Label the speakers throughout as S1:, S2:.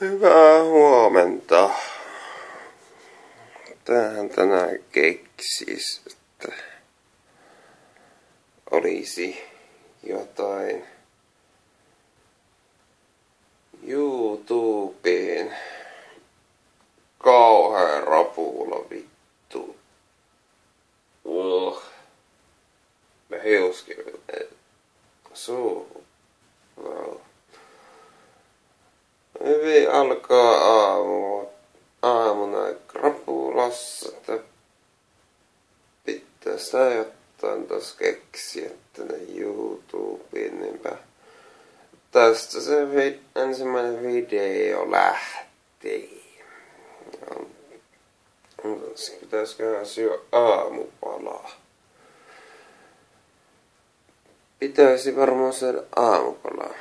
S1: Hyvää huomenta. Tähän tänään keksis, että olisi jotain YouTubeen. Kauhea rapula vittu. Mä hiuskelen suu. Wow. Hyvin alkaa aamuna krapulassa, että pitäis tää jotain tos keksiä tänne YouTubeen, niinpä tästä se ensimmäinen video lähti. Pitäisköhän syö aamupalaa? Pitäisi varmaan syödä aamupalaa.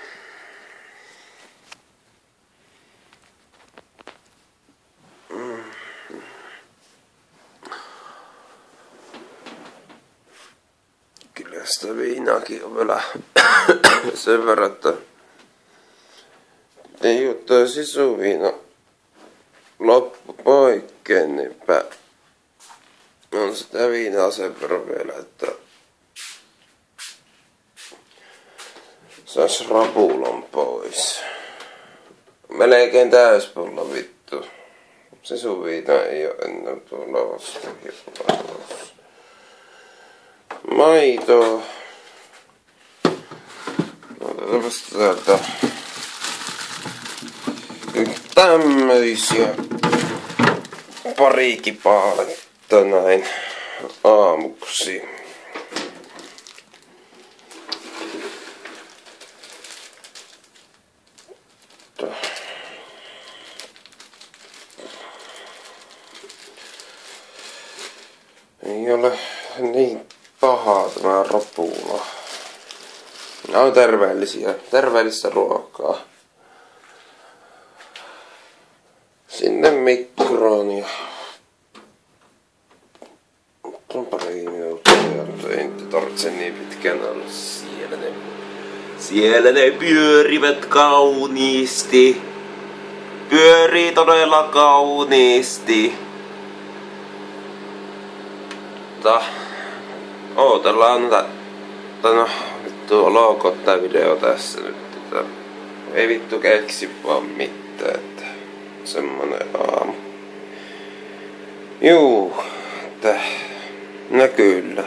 S1: Kyllä sitä viinaakin on vielä sen verran, että ei ottaa sisuviina loppu poikkeen, niinpä on sitä viinaa sen verran vielä, että sais rapulan pois. Melkein täyspullo vittu. Sisuviina ei oo ennen tuolla vastahipulla. Maitoa. Otetaanpas täältä tämmöisiä parikin paaletta näin aamuksi. Ei ole niin pahaa tämä rapula. Nämä on terveellistä ruokaa. Sinne mikroon ja on pari minuuttia, ei nyt tarvitse niin pitkään olla siellä ne pyörivät kauniisti. Pyörii todella kauniisti. Ootellaan no vittu olkoon tää video tässä nyt. Ei vittu keksi vaan mitään, että semmonen aamu. Juu, että no kyllä.